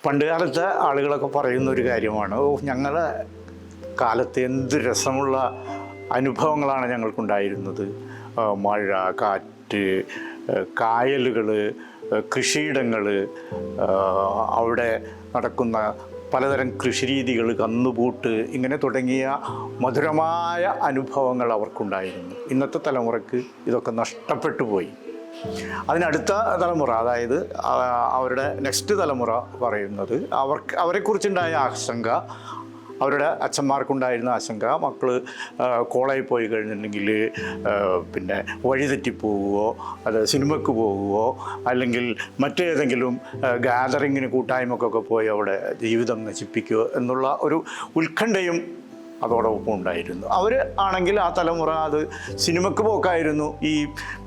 പണ്ട് കാലത്തെ ആളുകളൊക്കെ പറയുന്ന ഒരു കാര്യമാണ്, ഞങ്ങളുടെ കാലത്ത് എന്ത് രസമുള്ള അനുഭവങ്ങളാണ് ഞങ്ങൾക്കുണ്ടായിരുന്നത്. മഴ, കാറ്റ്, കായലുകൾ, കൃഷിയിടങ്ങൾ, അവിടെ നടക്കുന്ന പലതരം കൃഷിരീതികൾ, കന്നുകൂട്ട്, ഇങ്ങനെ തുടങ്ങിയ മധുരമായ അനുഭവങ്ങൾ അവർക്കുണ്ടായിരുന്നു. ഇന്നത്തെ തലമുറയ്ക്ക് ഇതൊക്കെ നഷ്ടപ്പെട്ടു പോയി. അതിനടുത്ത തലമുറ, അതായത് അവരുടെ നെക്സ്റ്റ് തലമുറ പറയുന്നത് അവരെക്കുറിച്ചുണ്ടായ ആശങ്ക, അവരുടെ അച്ഛന്മാർക്കുണ്ടായിരുന്ന ആശങ്ക, മക്കൾ കോളേജിൽ പോയി കഴിഞ്ഞിട്ടുണ്ടെങ്കിൽ പിന്നെ വഴിതെറ്റിപ്പോവുകയോ, അത് സിനിമയ്ക്ക് പോവുകയോ, അല്ലെങ്കിൽ മറ്റേതെങ്കിലും ഗാദറിങ്ങിന് കൂട്ടായ്മക്കൊക്കെ പോയി അവിടെ ജീവിതം നശിപ്പിക്കുകയോ എന്നുള്ള ഒരു ഉത്കണ്ഠയും അതോടൊപ്പം ഉണ്ടായിരുന്നു. അവർ ആണെങ്കിൽ ആ തലമുറ അത് സിനിമയ്ക്ക് പോക്കായിരുന്നു. ഈ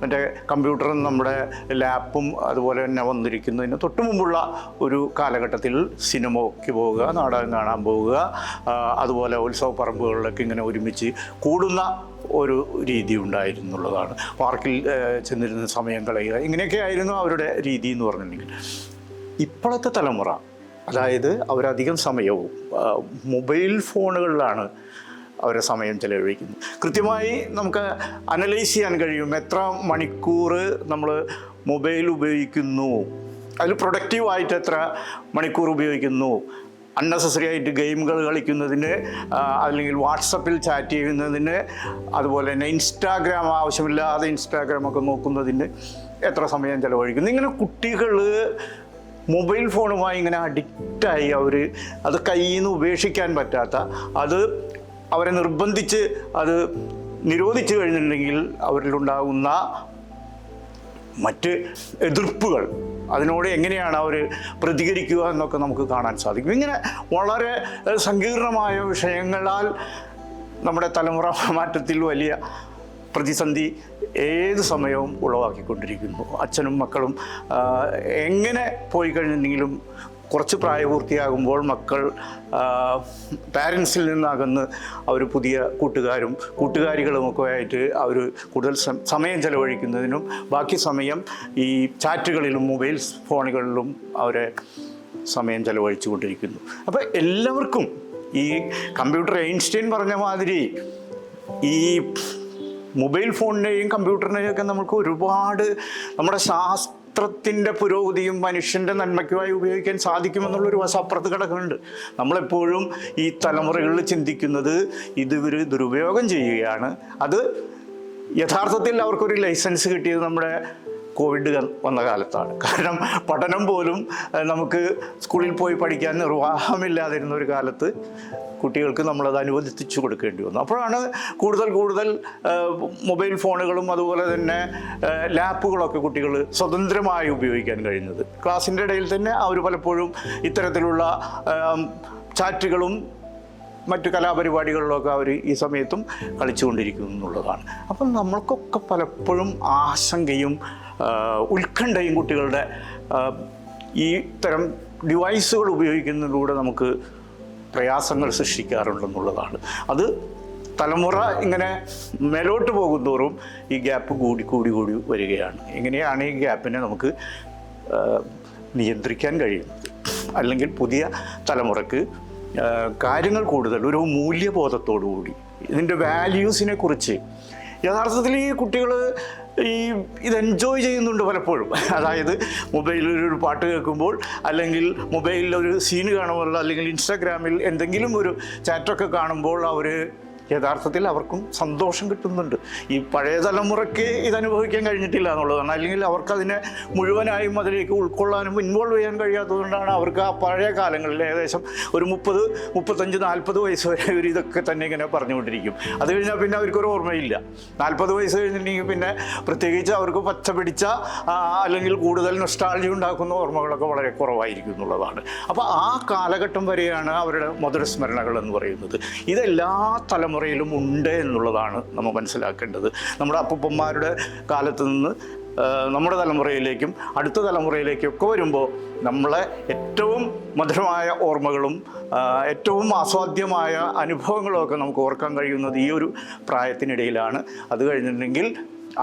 മറ്റേ കമ്പ്യൂട്ടറും നമ്മുടെ ലാപ്പും അതുപോലെ തന്നെ വന്നിരിക്കുന്നതിന് തൊട്ട് മുമ്പുള്ള ഒരു കാലഘട്ടത്തിൽ സിനിമയ്ക്ക് പോവുക, നാടകം കാണാൻ പോവുക, അതുപോലെ ഉത്സവ പറമ്പുകളിലൊക്കെ ഇങ്ങനെ ഒരുമിച്ച് കൂടുന്ന ഒരു രീതി ഉണ്ടായിരുന്നുള്ളതാണ്. പാർക്കിൽ ചെന്നിരുന്ന സമയം കളയുക, ഇങ്ങനെയൊക്കെ ആയിരുന്നു അവരുടെ രീതി എന്ന് പറഞ്ഞിട്ടുണ്ടെങ്കിൽ. ഇപ്പോഴത്തെ തലമുറ, അതായത് അവരധികം സമയവും മൊബൈൽ ഫോണുകളിലാണ് അവരെ സമയം ചെലവഴിക്കുന്നത്. കൃത്യമായി നമുക്ക് അനലൈസ് ചെയ്യാൻ കഴിയും എത്ര മണിക്കൂർ നമ്മൾ മൊബൈൽ ഉപയോഗിക്കുന്നു, അതിൽ പ്രൊഡക്റ്റീവായിട്ട് എത്ര മണിക്കൂർ ഉപയോഗിക്കുന്നു, അൺനെസസറി ആയിട്ട് ഗെയിമുകൾ കളിക്കുന്നതിന്, അല്ലെങ്കിൽ വാട്സപ്പിൽ ചാറ്റ് ചെയ്യുന്നതിന്, അതുപോലെ തന്നെ ഇൻസ്റ്റാഗ്രാം ആവശ്യമില്ലാതെ ഇൻസ്റ്റാഗ്രാമൊക്കെ നോക്കുന്നതിന് എത്ര സമയം ചെലവഴിക്കുന്നു. ഇങ്ങനെ കുട്ടികൾ മൊബൈൽ ഫോണുമായി ഇങ്ങനെ അഡിക്റ്റായി അത് കയ്യിൽ നിന്ന് ഉപേക്ഷിക്കാൻ പറ്റാത്ത, അത് അവരെ നിർബന്ധിച്ച് അത് നിരോധിച്ചു കഴിഞ്ഞിട്ടുണ്ടെങ്കിൽ അവരിലുണ്ടാകുന്ന മറ്റ് എതിർപ്പുകൾ, അതിനോട് എങ്ങനെയാണ് അവർ പ്രതികരിക്കുക എന്നൊക്കെ നമുക്ക് കാണാൻ സാധിക്കും. ഇങ്ങനെ വളരെ സങ്കീർണമായ വിഷയങ്ങളാൽ നമ്മുടെ തലമുറ മാറ്റത്തിൽ വലിയ പ്രതിസന്ധി ഏത് സമയവും ഉളവാക്കിക്കൊണ്ടിരിക്കുന്നു. അച്ഛനും മക്കളും എങ്ങനെ പോയി കഴിഞ്ഞിട്ടുണ്ടെങ്കിലും കുറച്ച് പ്രായപൂർത്തിയാകുമ്പോൾ മക്കൾ പാരൻസിൽ നിന്നകന്ന് അവർ പുതിയ കൂട്ടുകാരികളുമൊക്കെ ആയിട്ട് അവർ കൂടുതൽ സമയം ചെലവഴിക്കുന്നതിനും ബാക്കി സമയം ഈ ചാറ്റുകളിലും മൊബൈൽ ഫോണുകളിലും അവരെ സമയം ചെലവഴിച്ചു കൊണ്ടിരിക്കുന്നു. അപ്പോൾ എല്ലാവർക്കും ഈ കമ്പ്യൂട്ടർ ഐൻസ്റ്റൈൻ പറഞ്ഞ മാതിരി ഈ മൊബൈൽ ഫോണിനെയും കമ്പ്യൂട്ടറിനെയും ഒക്കെ നമുക്ക് ഒരുപാട് നമ്മുടെ ശാസ്ത്രത്തിൻ്റെ പുരോഗതിയും മനുഷ്യൻ്റെ നന്മയ്ക്കുമായി ഉപയോഗിക്കാൻ സാധിക്കുമെന്നുള്ളൊരു വശപ്പുറത്ത് കിടക്കുന്നുണ്ട്. നമ്മളെപ്പോഴും ഈ തലമുറകളിൽ ചിന്തിക്കുന്നത് ഇവർ ദുരുപയോഗം ചെയ്യുകയാണ്. അത് യഥാർത്ഥത്തിൽ അവർക്കൊരു ലൈസൻസ് കിട്ടിയത് നമ്മുടെ കോവിഡ് വന്ന കാലത്താണ്. കാരണം പഠനം പോലും നമുക്ക് സ്കൂളിൽ പോയി പഠിക്കാൻ നിർവാഹമില്ലാതിരുന്ന ഒരു കാലത്ത് കുട്ടികൾക്ക് നമ്മളത് അനുവദിച്ചു കൊടുക്കേണ്ടി വന്നു. അപ്പോഴാണ് കൂടുതൽ മൊബൈൽ ഫോണുകളും അതുപോലെ തന്നെ ലാപ്പുകളൊക്കെ കുട്ടികൾ സ്വതന്ത്രമായി ഉപയോഗിക്കാൻ കഴിയുന്നത്. ക്ലാസ്സിൻ്റെ ഇടയിൽ തന്നെ അവർ പലപ്പോഴും ഇത്തരത്തിലുള്ള ചാറ്റുകളും മറ്റു കലാപരിപാടികളിലൊക്കെ അവർ ഈ സമയത്തും കളിച്ചുകൊണ്ടിരിക്കുന്നു എന്നുള്ളതാണ്. അപ്പം നമ്മൾക്കൊക്കെ പലപ്പോഴും ആശങ്കയും ഉത്കണ്ഠയും കുട്ടികളുടെ ഈ തരം ഡിവൈസുകൾ ഉപയോഗിക്കുന്നതിലൂടെ നമുക്ക് പ്രയാസങ്ങൾ സൃഷ്ടിക്കാറുണ്ടെന്നുള്ളതാണ്. അത് തലമുറ ഇങ്ങനെ മേലോട്ട് പോകുന്തോറും ഈ ഗ്യാപ്പ് കൂടി വരികയാണ്. എങ്ങനെയാണ് ഈ ഗ്യാപ്പിനെ നമുക്ക് നിയന്ത്രിക്കാൻ കഴിയുന്നത്? അല്ലെങ്കിൽ പുതിയ തലമുറക്ക് കാര്യങ്ങൾ കൂടുതൽ ഒരു മൂല്യബോധത്തോടുകൂടി ഇതിൻ്റെ വാല്യൂസിനെ കുറിച്ച് യഥാർത്ഥത്തിൽ ഈ കുട്ടികൾ ഇത് എൻജോയ് ചെയ്യുന്നുണ്ട് പലപ്പോഴും. അതായത് മൊബൈലിൽ ഒരു പാട്ട് കേൾക്കുമ്പോൾ, അല്ലെങ്കിൽ മൊബൈലിൽ ഒരു സീന് കാണുമ്പോൾ, അല്ലെങ്കിൽ ഇൻസ്റ്റാഗ്രാമിൽ എന്തെങ്കിലും ഒരു ചാറ്റൊക്കെ കാണുമ്പോൾ അവർ യഥാർത്ഥത്തിൽ അവർക്കും സന്തോഷം കിട്ടുന്നുണ്ട്. ഈ പഴയ തലമുറയ്ക്ക് ഇതനുഭവിക്കാൻ കഴിഞ്ഞിട്ടില്ല എന്നുള്ളതാണ്. അല്ലെങ്കിൽ അവർക്കതിനെ മുഴുവനായും അതിലേക്ക് ഉൾക്കൊള്ളാനും ഇൻവോൾവ് ചെയ്യാൻ കഴിയാത്തതുകൊണ്ടാണ് അവർക്ക് ആ പഴയ കാലങ്ങളിൽ ഏകദേശം ഒരു 30, 35, 40 വയസ്സ് വരെ ഇവർ ഇതൊക്കെ തന്നെ ഇങ്ങനെ പറഞ്ഞുകൊണ്ടിരിക്കും. അത് കഴിഞ്ഞാൽ പിന്നെ അവർക്കൊരു ഓർമ്മയില്ല. 40 വയസ്സ് കഴിഞ്ഞിട്ടുണ്ടെങ്കിൽ പിന്നെ പ്രത്യേകിച്ച് അവർക്ക് പച്ച പിടിച്ച അല്ലെങ്കിൽ കൂടുതൽ നൊസ്റ്റാൾജി ഉണ്ടാക്കുന്ന ഓർമ്മകളൊക്കെ വളരെ കുറവായിരിക്കും എന്നുള്ളതാണ്. അപ്പോൾ ആ കാലഘട്ടം വരെയാണ് അവരുടെ മധുരസ്മരണകൾ എന്ന് പറയുന്നത്. ഇതെല്ലാ തലമുറയിലും ഉണ്ട് എന്നുള്ളതാണ് നമ്മൾ മനസ്സിലാക്കേണ്ടത്. നമ്മുടെ അപ്പൂപ്പന്മാരുടെ കാലത്ത് നിന്ന് നമ്മുടെ തലമുറയിലേക്കും അടുത്ത തലമുറയിലേക്കും ഒക്കെ വരുമ്പോൾ നമ്മളെ ഏറ്റവും മധുരമായ ഓർമ്മകളും ഏറ്റവും ആസ്വാദ്യമായ അനുഭവങ്ങളും ഒക്കെ നമുക്ക് ഓർക്കാൻ കഴിയുന്നത് ഈ ഒരു പ്രായത്തിനിടയിലാണ്. അത് കഴിഞ്ഞിട്ടുണ്ടെങ്കിൽ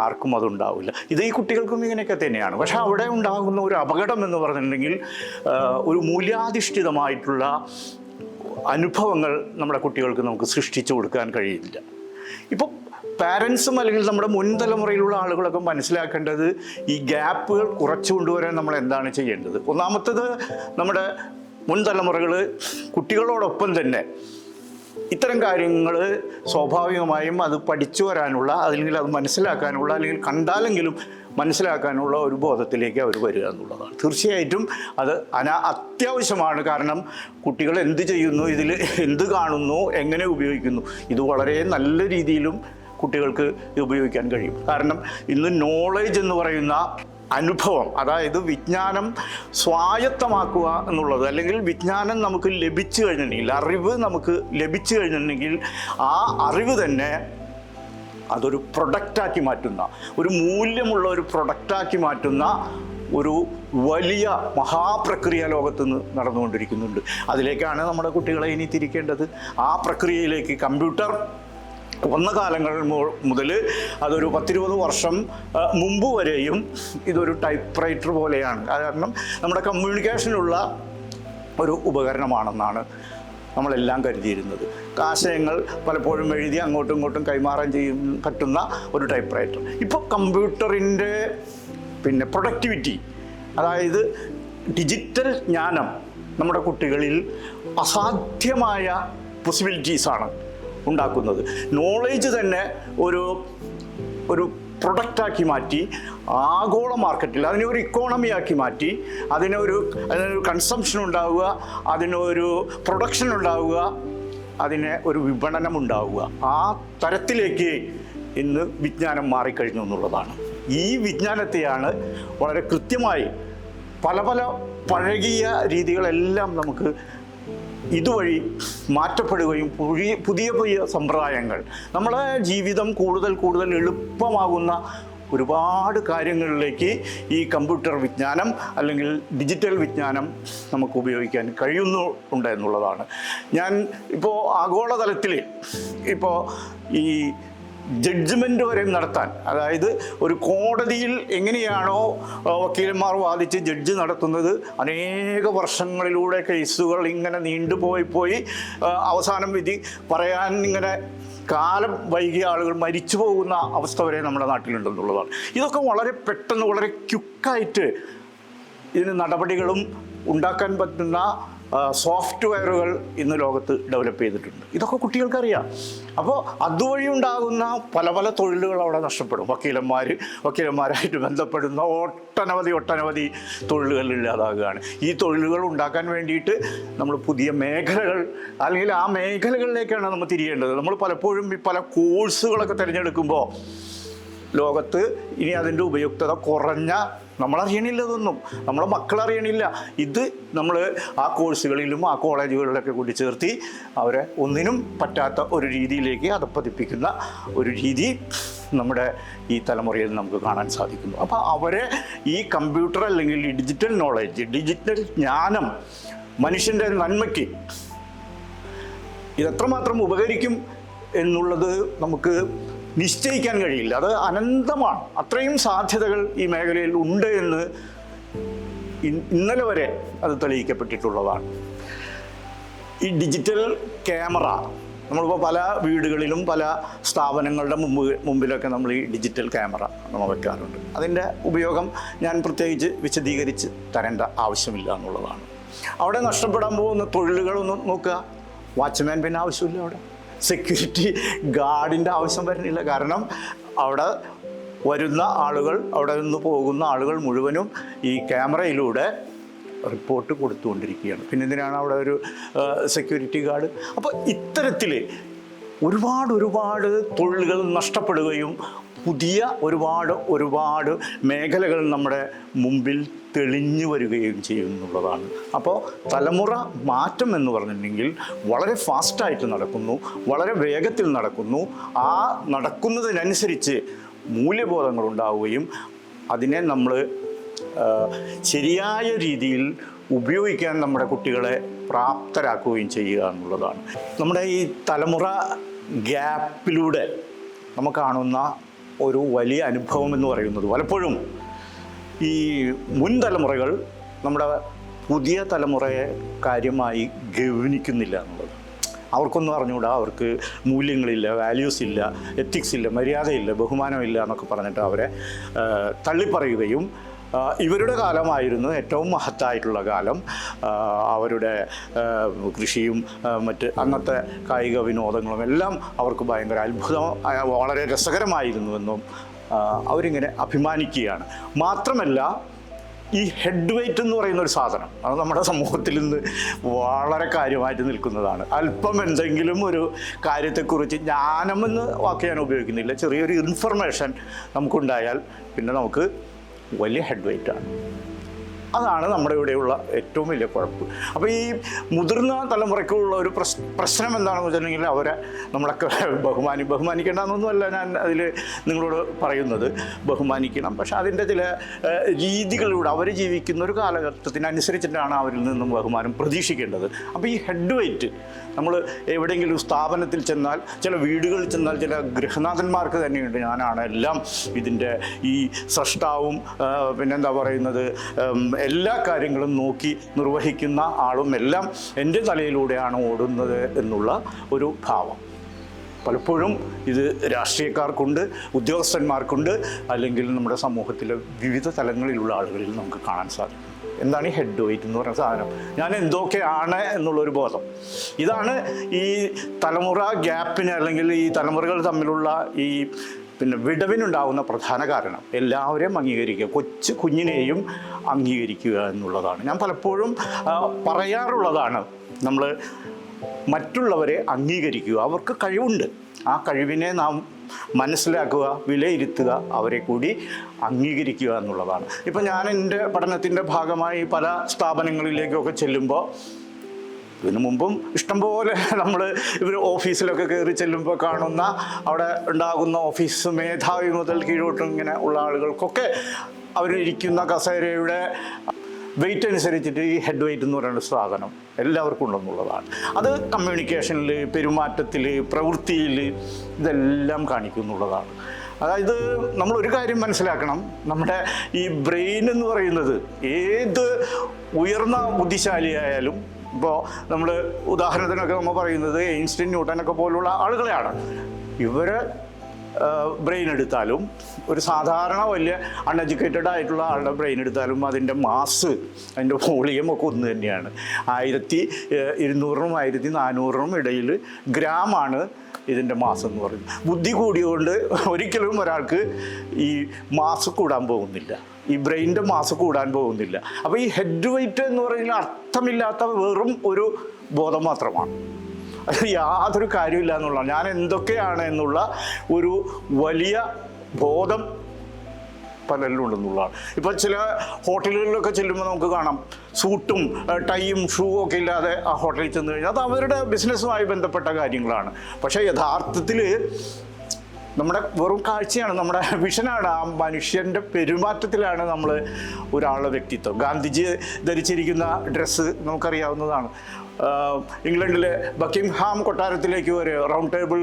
ആർക്കും അതുണ്ടാവില്ല. ഇത് ഈ കുട്ടികൾക്കും ഇങ്ങനെയൊക്കെ തന്നെയാണ്. പക്ഷെ അവിടെ ഉണ്ടാകുന്ന ഒരു അപകടം എന്ന് പറഞ്ഞിട്ടുണ്ടെങ്കിൽ ഒരു മൂല്യാധിഷ്ഠിതമായിട്ടുള്ള അനുഭവങ്ങൾ നമ്മുടെ കുട്ടികൾക്ക് നമുക്ക് സൃഷ്ടിച്ചു കൊടുക്കാൻ കഴിയില്ല. ഇപ്പോൾ പാരൻസും അല്ലെങ്കിൽ നമ്മുടെ മുൻതലമുറയിലുള്ള ആളുകളൊക്കെ മനസ്സിലാക്കേണ്ടത് ഈ ഗ്യാപ്പുകൾ കുറച്ചു കൊണ്ടുവരാൻ നമ്മൾ എന്താണ് ചെയ്യേണ്ടത്. ഒന്നാമത്തത്, നമ്മുടെ മുൻതലമുറകൾ കുട്ടികളോടൊപ്പം തന്നെ ഇത്തരം കാര്യങ്ങൾ സ്വാഭാവികമായും അത് പഠിച്ചു വരാനുള്ള, അല്ലെങ്കിൽ അത് മനസ്സിലാക്കാനുള്ള, അല്ലെങ്കിൽ കണ്ടാലെങ്കിലും മനസ്സിലാക്കാനുള്ള ഒരു ബോധത്തിലേക്ക് അവർ വരിക എന്നുള്ളതാണ്. തീർച്ചയായിട്ടും അത് അത്യാവശ്യമാണ്. കാരണം കുട്ടികൾ എന്ത് ചെയ്യുന്നു, ഇതിൽ എന്ത് കാണുന്നു, എങ്ങനെ ഉപയോഗിക്കുന്നു, ഇത് വളരെ നല്ല രീതിയിലും കുട്ടികൾക്ക് ഉപയോഗിക്കാൻ കഴിയും. കാരണം ഇന്ന് നോളേജ് എന്ന് പറയുന്ന അനുഭവം, അതായത് വിജ്ഞാനം സ്വായത്തമാക്കുക എന്നുള്ളത്, അല്ലെങ്കിൽ വിജ്ഞാനം നമുക്ക് ലഭിച്ചു കഴിഞ്ഞിട്ടുണ്ടെങ്കിൽ, അറിവ് നമുക്ക് ലഭിച്ചു കഴിഞ്ഞിട്ടുണ്ടെങ്കിൽ ആ അറിവ് തന്നെ അതൊരു പ്രൊഡക്റ്റാക്കി മാറ്റുന്ന, ഒരു മൂല്യമുള്ള ഒരു പ്രൊഡക്റ്റാക്കി മാറ്റുന്ന ഒരു വലിയ മഹാപ്രക്രിയ ലോകത്ത് നിന്ന് നടന്നുകൊണ്ടിരിക്കുന്നുണ്ട്. അതിലേക്കാണ് നമ്മുടെ കുട്ടികളെ ഇനി തിരിക്കേണ്ടത്. ആ പ്രക്രിയയിലേക്ക് കമ്പ്യൂട്ടർ വന്ന കാലങ്ങൾ മുതൽ അതൊരു 10-20 വർഷം മുമ്പ് വരെയും ഇതൊരു ടൈപ്പ് റൈറ്റർ പോലെയാണ്. കാരണം നമ്മുടെ കമ്മ്യൂണിക്കേഷനുള്ള ഒരു ഉപകരണമാണെന്നാണ് നമ്മളെല്ലാം കരുതിയിരുന്നത്. ആശയങ്ങൾ പലപ്പോഴും എഴുതി അങ്ങോട്ടും ഇങ്ങോട്ടും കൈമാറാൻ പറ്റുന്ന ഒരു ടൈപ്പ് റൈറ്റർ. ഇപ്പോൾ കമ്പ്യൂട്ടറിൻ്റെ പ്രൊഡക്ടിവിറ്റി, അതായത് ഡിജിറ്റൽ ജ്ഞാനം നമ്മുടെ കുട്ടികളിൽ അസാധ്യമായ പോസിബിലിറ്റീസാണ് ഉണ്ടാക്കുന്നത്. നോളേജ് തന്നെ ഒരു പ്രൊഡക്റ്റാക്കി മാറ്റി ആഗോള മാർക്കറ്റിൽ അതിനെ ഒരു ഇക്കോണമിയാക്കി മാറ്റി, അതിനൊരു കൺസംഷൻ ഉണ്ടാവുക, അതിനൊരു പ്രൊഡക്ഷൻ ഉണ്ടാവുക, അതിന് ഒരു വിപണനം ഉണ്ടാവുക. ആ തരത്തിലേക്ക് ഇന്ന് വിജ്ഞാനം മാറിക്കഴിഞ്ഞു എന്നുള്ളതാണ്. ഈ വിജ്ഞാനത്തെയാണ് വളരെ കൃത്യമായി പല പഴകിയ രീതികളെല്ലാം നമുക്ക് ഇതുവഴി മാറ്റപ്പെടുകയും പുതിയ സമ്പ്രദായങ്ങൾ, നമ്മളെ ജീവിതം കൂടുതൽ എളുപ്പമാകുന്ന ഒരുപാട് കാര്യങ്ങളിലേക്ക് ഈ കമ്പ്യൂട്ടർ വിജ്ഞാനം അല്ലെങ്കിൽ ഡിജിറ്റൽ വിജ്ഞാനം നമുക്ക് ഉപയോഗിക്കാൻ കഴിയുന്നുണ്ട് എന്നുള്ളതാണ്. ഞാൻ ഇപ്പോൾ ആഗോളതലത്തിൽ ഇപ്പോൾ ഈ ജഡ്ജ്മെൻ്റ് വരെ നടത്താൻ, അതായത് ഒരു കോടതിയിൽ എങ്ങനെയാണോ വക്കീലന്മാർ വാദിച്ച് ജഡ്ജ് നടത്തുന്നത്, അനേക വർഷങ്ങളിലൂടെ കേസുകൾ ഇങ്ങനെ നീണ്ടുപോയി അവസാനം വിധി പറയാൻ ഇങ്ങനെ കാലം വൈകിയ ആളുകൾ മരിച്ചു പോകുന്ന അവസ്ഥ വരെ നമ്മുടെ നാട്ടിലുണ്ടെന്നുള്ളതാണ്. ഇതൊക്കെ വളരെ പെട്ടെന്ന്, വളരെ ക്വിക്കായിട്ട് ഇതിന് നടപടികളും ഉണ്ടാക്കാൻ പറ്റുന്ന സോഫ്റ്റ്വെയറുകൾ ഇന്ന് ലോകത്ത് ഡെവലപ്പ് ചെയ്തിട്ടുണ്ട്. ഇതൊക്കെ കുട്ടികൾക്കറിയാം. അപ്പോൾ അതുവഴി ഉണ്ടാകുന്ന പല തൊഴിലുകൾ അവിടെ നഷ്ടപ്പെടും. വക്കീലന്മാരായിട്ട് ബന്ധപ്പെടുന്ന ഒട്ടനവധി തൊഴിലുകൾ ഇല്ലാതാകുകയാണ്. ഈ തൊഴിലുകൾ ഉണ്ടാക്കാൻ വേണ്ടിയിട്ട് നമ്മൾ പുതിയ മേഖലകൾ, അല്ലെങ്കിൽ ആ മേഖലകളിലേക്കാണ് നമ്മൾ തിരിയേണ്ടത്. നമ്മൾ പലപ്പോഴും പല കോഴ്സുകളൊക്കെ തിരഞ്ഞെടുക്കുമ്പോൾ ലോകത്ത് ഇനി അതിൻ്റെ ഉപയുക്തത കുറഞ്ഞ, നമ്മളറിയണില്ല, ഇതൊന്നും നമ്മളെ മക്കളറിയണില്ല. ഇത് നമ്മൾ ആ കോഴ്സുകളിലും ആ കോളേജുകളിലൊക്കെ കൂടി ചേർത്തി അവരെ ഒന്നിനും പറ്റാത്ത ഒരു രീതിയിലേക്ക് അധപ്പതിപ്പിക്കുന്ന ഒരു രീതി നമ്മുടെ ഈ തലമുറയിൽ നമുക്ക് കാണാൻ സാധിക്കുന്നു. അപ്പോൾ അവരെ ഈ കമ്പ്യൂട്ടർ അല്ലെങ്കിൽ ഈ ഡിജിറ്റൽ നോളേജ്, ഡിജിറ്റൽ ജ്ഞാനം മനുഷ്യൻ്റെ നന്മയ്ക്ക് ഇതെത്രമാത്രം ഉപകരിക്കും എന്നുള്ളത് നമുക്ക് നിശ്ചയിക്കാൻ കഴിയില്ല. അത് അനന്തമാണ്. അത്രയും സാധ്യതകൾ ഈ മേഖലയിൽ ഉണ്ട് എന്ന് ഇന്നലെ വരെ അത് തെളിയിക്കപ്പെട്ടിട്ടുള്ളതാണ്. ഈ ഡിജിറ്റൽ ക്യാമറ നമ്മളിപ്പോൾ പല വീടുകളിലും പല സ്ഥാപനങ്ങളുടെ മുമ്പിലൊക്കെ നമ്മൾ ഈ ഡിജിറ്റൽ ക്യാമറ നമ്മൾ വെക്കാറുണ്ട്. അതിൻ്റെ ഉപയോഗം ഞാൻ പ്രത്യേകിച്ച് വിശദീകരിച്ച് തരേണ്ട ആവശ്യമില്ല എന്നുള്ളതാണ്. അവിടെ നഷ്ടപ്പെടാൻ പോകുന്ന തൊഴിലുകളൊന്നും നോക്കുക. വാച്ച്മാൻ പിന്നെ ആവശ്യമില്ല, അവിടെ സെക്യൂരിറ്റി ഗാർഡിൻ്റെ ആവശ്യം വരുന്നില്ല. കാരണം അവിടെ വരുന്ന ആളുകൾ, അവിടെ നിന്ന് പോകുന്ന ആളുകൾ മുഴുവനും ഈ ക്യാമറയിലൂടെ റിപ്പോർട്ട് കൊടുത്തുകൊണ്ടിരിക്കുകയാണ്. പിന്നെ എന്തിനാണ് അവിടെ ഒരു സെക്യൂരിറ്റി ഗാർഡ്? അപ്പോൾ ഇത്തരത്തിൽ ഒരുപാട് തൊഴിലുകൾ നഷ്ടപ്പെടുകയും പുതിയ ഒരുപാട് മേഖലകൾ നമ്മുടെ മുമ്പിൽ തെളിഞ്ഞു വരികയും ചെയ്യുന്നുള്ളതാണ്. അപ്പോൾ തലമുറ മാറ്റം എന്ന് പറഞ്ഞിട്ടുണ്ടെങ്കിൽ വളരെ ഫാസ്റ്റായിട്ട് നടക്കുന്നു, വളരെ വേഗത്തിൽ നടക്കുന്നു. ആ നടക്കുന്നതിനനുസരിച്ച് മൂല്യബോധങ്ങൾ ഉണ്ടാവുകയും അതിനെ നമ്മൾ ശരിയായ രീതിയിൽ ഉപയോഗിക്കാൻ നമ്മുടെ കുട്ടികളെ പ്രാപ്തരാക്കുകയും ചെയ്യുക എന്നുള്ളതാണ്. നമ്മുടെ ഈ തലമുറ ഗ്യാപ്പിലൂടെ നമ്മൾ കാണുന്ന ഒരു വലിയ അനുഭവം എന്ന് പറയുന്നത് പലപ്പോഴും ഈ മുൻ തലമുറകൾ നമ്മുടെ പുതിയ തലമുറയെ കാര്യമായി ഗൗനിക്കുന്നില്ല എന്നുള്ളത്. അവർക്കൊന്നും അറിഞ്ഞുകൂടാ, അവർക്ക് മൂല്യങ്ങളില്ല, വാല്യൂസ് ഇല്ല, എത്തിക്സ് ഇല്ല, മര്യാദയില്ല, ബഹുമാനമില്ല എന്നൊക്കെ പറഞ്ഞിട്ട് അവരെ തള്ളിപ്പറയുകയും ഇവരുടെ കാലമായിരുന്നു ഏറ്റവും മഹത്തായിട്ടുള്ള കാലം, അവരുടെ കൃഷിയും മറ്റ് അന്നത്തെ കായിക വിനോദങ്ങളും എല്ലാം അവർക്ക് ഭയങ്കര അത്ഭുതം, വളരെ രസകരമായിരുന്നുവെന്നും അവരിങ്ങനെ അഭിമാനിക്കുകയാണ്. മാത്രമല്ല ഈ ഹെഡ് വെയ്റ്റ് എന്ന് പറയുന്ന ഒരു സാധനം അത് നമ്മുടെ സമൂഹത്തിൽ നിന്ന് വളരെ കാര്യമായിട്ട് നിൽക്കുന്നതാണ്. അല്പം എന്തെങ്കിലും ഒരു കാര്യത്തെക്കുറിച്ച് ജ്ഞാനമെന്ന് വാക്ക് ഞാൻ ഉപയോഗിക്കുന്നില്ല, ചെറിയൊരു ഇൻഫർമേഷൻ നമുക്കുണ്ടായാൽ പിന്നെ നമുക്ക് വലിയ ഹെഡ് വെയ്റ്റാണ്. അതാണ് നമ്മുടെ ഇവിടെയുള്ള ഏറ്റവും വലിയ കുഴപ്പം. അപ്പോൾ ഈ മുതിർന്ന തലമുറയ്ക്കുള്ള ഒരു പ്രശ്നം എന്താണെന്ന് വെച്ചിട്ടുണ്ടെങ്കിൽ അവരെ നമ്മളൊക്കെ ബഹുമാനിക്കേണ്ടെന്നൊന്നുമല്ല ഞാൻ അതിൽ നിങ്ങളോട് പറയുന്നത്, ബഹുമാനിക്കണം. പക്ഷെ അതിൻ്റെ ചില രീതികളിലൂടെ അവർ ജീവിക്കുന്ന ഒരു കാലഘട്ടത്തിനനുസരിച്ചിട്ടാണ് അവരിൽ നിന്നും ബഹുമാനം പ്രതീക്ഷിക്കേണ്ടത്. അപ്പോൾ ഈ ഹെഡ് വെയ്റ്റ് നമ്മൾ എവിടെയെങ്കിലും സ്ഥാപനത്തിൽ ചെന്നാൽ, ചില വീടുകളിൽ ചെന്നാൽ ചില ഗൃഹനാഥന്മാർക്ക് തന്നെയുണ്ട് ഞാനാണ് എല്ലാം ഇതിൻ്റെ ഈ സൃഷ്ടാവും പിന്നെന്താ പറയുന്നത് എല്ലാ കാര്യങ്ങളും നോക്കി നിർവഹിക്കുന്ന ആളും എല്ലാം എൻ്റെ തലയിലൂടെയാണ് ഓടുന്നത് എന്നുള്ള ഒരു ഭാവം പലപ്പോഴും ഇത് രാഷ്ട്രീയക്കാർക്കുണ്ട്, ഉദ്യോഗസ്ഥന്മാർക്കുണ്ട്, അല്ലെങ്കിൽ നമ്മുടെ സമൂഹത്തിലെ വിവിധ തലങ്ങളിലുള്ള ആളുകളിൽ നമുക്ക് കാണാൻ സാധിക്കും. എന്താണ് ഈ ഹെഡ് വെയ്റ്റ് എന്ന് പറയുന്ന സാധനം? ഞാൻ എന്തൊക്കെയാണ് എന്നുള്ളൊരു ബോധം. ഇതാണ് ഈ തലമുറ ഗ്യാപ്പിന് അല്ലെങ്കിൽ ഈ തലമുറകൾ തമ്മിലുള്ള ഈ വിടവിനുണ്ടാകുന്ന പ്രധാന കാരണം. എല്ലാവരെയും അംഗീകരിക്കുക, കുഞ്ഞിനെയും അംഗീകരിക്കുക എന്നുള്ളതാണ്. ഞാൻ പലപ്പോഴും പറയാറുള്ളതാണ്, നമ്മൾ മറ്റുള്ളവരെ അംഗീകരിക്കുക. അവർക്ക് കഴിവുണ്ട്, ആ കഴിവിനെ നാം മനസ്സിലാക്കുക, വിലയിരുത്തുക, അവരെ കൂടി അംഗീകരിക്കുക എന്നുള്ളതാണ്. ഇപ്പം ഞാൻ എൻ്റെ പഠനത്തിൻ്റെ ഭാഗമായി പല സ്ഥാപനങ്ങളിലേക്കൊക്കെ ചെല്ലുമ്പോൾ, ഇതിനു മുമ്പും ഇഷ്ടംപോലെ നമ്മൾ ഇവർ ഓഫീസിലൊക്കെ കയറി ചെല്ലുമ്പോൾ കാണുന്ന അവിടെ ഉണ്ടാകുന്ന ഓഫീസ് മേധാവി മുതൽ കീഴോട്ടും ഇങ്ങനെ ഉള്ള ആളുകൾക്കൊക്കെ അവരിരിക്കുന്ന കസേരയുടെ വെയിറ്റ് അനുസരിച്ചിട്ട് ഈ ഹെഡ് വെയ്റ്റ് എന്ന് പറയുന്ന സാധനം എല്ലാവർക്കും ഉണ്ടെന്നുള്ളതാണ്. അത് കമ്മ്യൂണിക്കേഷനിൽ, പെരുമാറ്റത്തിൽ, പ്രവൃത്തിയിൽ ഇതെല്ലാം കാണിക്കുന്നുള്ളതാണ്. അതായത് നമ്മളൊരു കാര്യം മനസ്സിലാക്കണം, നമ്മുടെ ഈ ബ്രെയിൻ എന്ന് പറയുന്നത് ഏത് ഉയർന്ന ബുദ്ധിശാലിയായാലും, ഇപ്പോൾ നമ്മൾ ഉദാഹരണത്തിനൊക്കെ നമ്മൾ പറയുന്നത് ഐൻസ്റ്റീൻ, ന്യൂട്ടനൊക്കെ പോലുള്ള ആളുകളെയാണ്. ഇവരെ ബ്രെയിൻ എടുത്താലും, ഒരു സാധാരണ വലിയ അൺഎഡ്യൂക്കേറ്റഡ് ആയിട്ടുള്ള ആളുടെ ബ്രെയിൻ എടുത്താലും അതിൻ്റെ മാസ്, അതിൻ്റെ വോളിയം ഒക്കെ ഒന്ന് തന്നെയാണ്. 1200-നും 1400-നും ഇടയിൽ ഗ്രാമാണ് ഇതിൻ്റെ മാസം എന്ന് പറയുന്നത്. ബുദ്ധി കൂടിയുകൊണ്ട് ഒരിക്കലും ഒരാൾക്ക് ഈ മാസ് കൂടാൻ പോകുന്നില്ല, ഈ ബ്രെയിനിൻ്റെ മാസ് കൂടാൻ പോകുന്നില്ല. അപ്പോൾ ഈ ഹെഡ് വെയ്റ്റ് എന്ന് പറയുന്നത് അർത്ഥമില്ലാത്ത വെറും ഒരു ബോധം മാത്രമാണ്. അത് യാതൊരു കാര്യമില്ല എന്നുള്ളതാണ്. ഞാൻ എന്തൊക്കെയാണ് എന്നുള്ള ഒരു വലിയ ബോധം പലരിലും ഉണ്ടെന്നുള്ളതാണ്. ഇപ്പോൾ ചില ഹോട്ടലുകളിലൊക്കെ ചെല്ലുമ്പോൾ നമുക്ക് കാണാം, സൂട്ടും ടൈയും ഷൂവും ഒക്കെ ഇല്ലാതെ ആ ഹോട്ടലിൽ ചെന്ന് കഴിഞ്ഞാൽ അത് അവരുടെ ബിസിനസ്സുമായി ബന്ധപ്പെട്ട കാര്യങ്ങളാണ്. പക്ഷേ യഥാർത്ഥത്തിൽ നമ്മുടെ വെറും കാഴ്ചയാണ്, നമ്മുടെ വിഷനാണ്, ആ മനുഷ്യൻ്റെ പെരുമാറ്റത്തിലാണ് നമ്മൾ ഒരാളുടെ വ്യക്തിത്വം. ഗാന്ധിജി ധരിച്ചിരിക്കുന്ന ഡ്രസ്സ് നമുക്കറിയാവുന്നതാണ്. ഇംഗ്ലണ്ടിലെ ബക്കിംഗ്ഹാം കൊട്ടാരത്തിലേക്ക് ഒരു റൗണ്ട് ടേബിൾ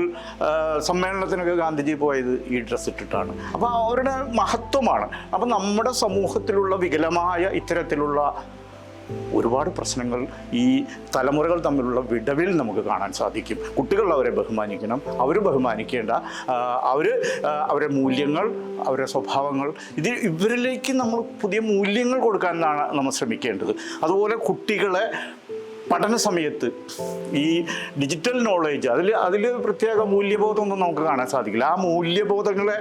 സമ്മേളനത്തിനൊക്കെ ഗാന്ധിജി പോയത് ഈ ഡ്രസ്സ് ഇട്ടിട്ടാണ്. അപ്പോൾ അവരുടെ മഹത്വമാണ്. അപ്പോൾ നമ്മുടെ സമൂഹത്തിലുള്ള വികലമായ ഇത്തരത്തിലുള്ള ഒരുപാട് പ്രശ്നങ്ങൾ ഈ തലമുറകൾ തമ്മിലുള്ള വിടവിൽ നമുക്ക് കാണാൻ സാധിക്കും. കുട്ടികൾ അവരെ ബഹുമാനിക്കണം, അവർ ബഹുമാനിക്കേണ്ട, അവരുടെ മൂല്യങ്ങൾ, അവരുടെ സ്വഭാവങ്ങൾ, ഇവരിലേക്ക് നമ്മൾ പുതിയ മൂല്യങ്ങൾ കൊടുക്കാനാണ് നമ്മൾ ശ്രമിക്കേണ്ടത്. അതുപോലെ കുട്ടികളെ പഠന സമയത്ത് ഈ ഡിജിറ്റൽ നോളേജ് അതിൽ പ്രത്യേക മൂല്യബോധമൊന്നും നമുക്ക് കാണാൻ സാധിക്കില്ല. ആ മൂല്യബോധങ്ങളെ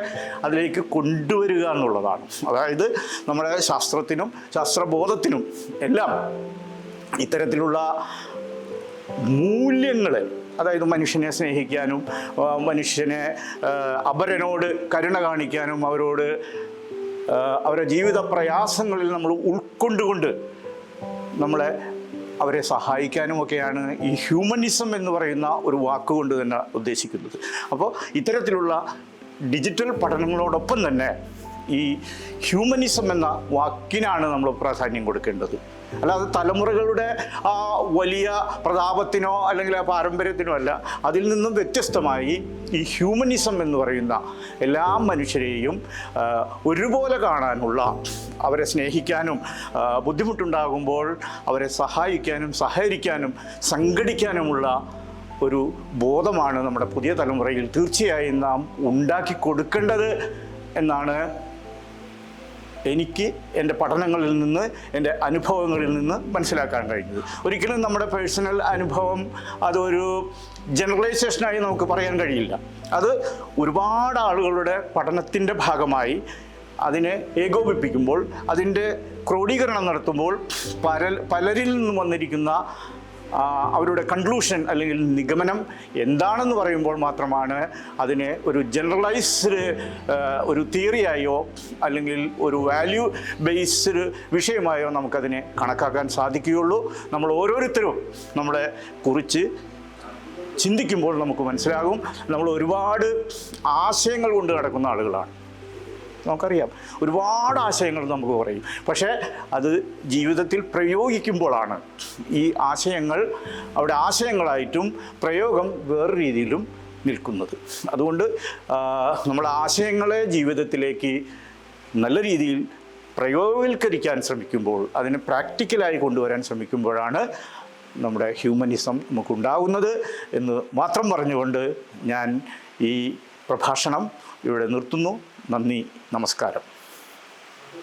അതിലേക്ക് കൊണ്ടുവരിക എന്നുള്ളതാണ്. അതായത് നമ്മുടെ ശാസ്ത്രത്തിനും ശാസ്ത്രബോധത്തിനും എല്ലാം ഇത്തരത്തിലുള്ള മൂല്യങ്ങളെ, അതായത് മനുഷ്യനെ സ്നേഹിക്കാനും മനുഷ്യനെ അപരനോട് കരുണ കാണിക്കാനും അവരുടെ ജീവിത പ്രയാസങ്ങളിൽ നമ്മൾ ഉൾക്കൊണ്ടുകൊണ്ട് നമ്മളെ അവരെ സഹായിക്കാനുമൊക്കെയാണ് ഈ ഹ്യൂമനിസം എന്ന് പറയുന്ന ഒരു വാക്കുകൊണ്ട് തന്നെ ഉദ്ദേശിക്കുന്നത്. അപ്പോൾ ഇത്തരത്തിലുള്ള ഡിജിറ്റൽ പഠനങ്ങളോടൊപ്പം തന്നെ ഈ ഹ്യൂമനിസം എന്ന വാക്കിനാണ് നമ്മൾ പ്രാധാന്യം കൊടുക്കേണ്ടത്. അല്ലാതെ തലമുറകളുടെ ആ വലിയ പ്രതാപത്തിനോ അല്ലെങ്കിൽ ആ പാരമ്പര്യത്തിനോ അല്ല. അതിൽ നിന്നും വ്യത്യസ്തമായി ഈ ഹ്യൂമനിസം എന്ന് പറയുന്ന എല്ലാ മനുഷ്യരെയും ഒരുപോലെ കാണാനുള്ള, അവരെ സ്നേഹിക്കാനും ബുദ്ധിമുട്ടുണ്ടാകുമ്പോൾ അവരെ സഹായിക്കാനും സഹകരിക്കാനും സംഘടിക്കാനുമുള്ള ഒരു ബോധമാണ് നമ്മുടെ പുതിയ തലമുറയിൽ തീർച്ചയായും നാം ഉണ്ടാക്കി കൊടുക്കേണ്ടത് എന്നാണ് എനിക്ക് എൻ്റെ പഠനങ്ങളിൽ നിന്ന്, എൻ്റെ അനുഭവങ്ങളിൽ നിന്ന് മനസ്സിലാക്കാൻ കഴിഞ്ഞത്. ഒരിക്കലും നമ്മുടെ പേഴ്സണൽ അനുഭവം അതൊരു ജനറലൈസേഷനായി നമുക്ക് പറയാൻ കഴിയില്ല. അത് ഒരുപാട് ആളുകളുടെ പഠനത്തിൻ്റെ ഭാഗമായി അതിനെ ഏകോപിപ്പിക്കുമ്പോൾ, അതിൻ്റെ ക്രോഡീകരണം നടത്തുമ്പോൾ പലരിൽ നിന്നും വന്നിരിക്കുന്ന അവരുടെ കൺക്ലൂഷൻ അല്ലെങ്കിൽ നിഗമനം എന്താണെന്ന് പറയുമ്പോൾ മാത്രമാണ് അതിനെ ഒരു ജനറലൈസ്ഡ് ഒരു തിയറിയായോ അല്ലെങ്കിൽ ഒരു വാല്യൂ ബേസ്ഡ് വിഷയമായോ നമുക്കതിനെ കണക്കാക്കാൻ സാധിക്കുകയുള്ളൂ. നമ്മൾ ഓരോരുത്തരും നമ്മളെ കുറിച്ച് ചിന്തിക്കുമ്പോൾ നമുക്ക് മനസ്സിലാകും നമ്മൾ ഒരുപാട് ആശയങ്ങൾ കൊണ്ട് നടക്കുന്ന ആളുകളാണ്. നമുക്കറിയാം, ഒരുപാട് ആശയങ്ങൾ നമുക്ക് പറയും. പക്ഷേ അത് ജീവിതത്തിൽ പ്രയോഗിക്കുമ്പോഴാണ് ഈ ആശയങ്ങൾ അവിടെ ആശയങ്ങളായിട്ടും പ്രയോഗം വേറെ രീതിയിലും നിൽക്കുന്നത്. അതുകൊണ്ട് നമ്മൾ ആശയങ്ങളെ ജീവിതത്തിലേക്ക് നല്ല രീതിയിൽ പ്രയോഗവൽക്കരിക്കാൻ ശ്രമിക്കുമ്പോൾ, അതിനെ പ്രാക്ടിക്കലായി കൊണ്ടുവരാൻ ശ്രമിക്കുമ്പോഴാണ് നമ്മുടെ ഹ്യൂമനിസം നമുക്കുണ്ടാകുന്നത് എന്ന് മാത്രം പറഞ്ഞുകൊണ്ട് ഞാൻ ഈ പ്രഭാഷണം ഇവിടെ നിർത്തുന്നു. നന്ദി, നമസ്കാരം.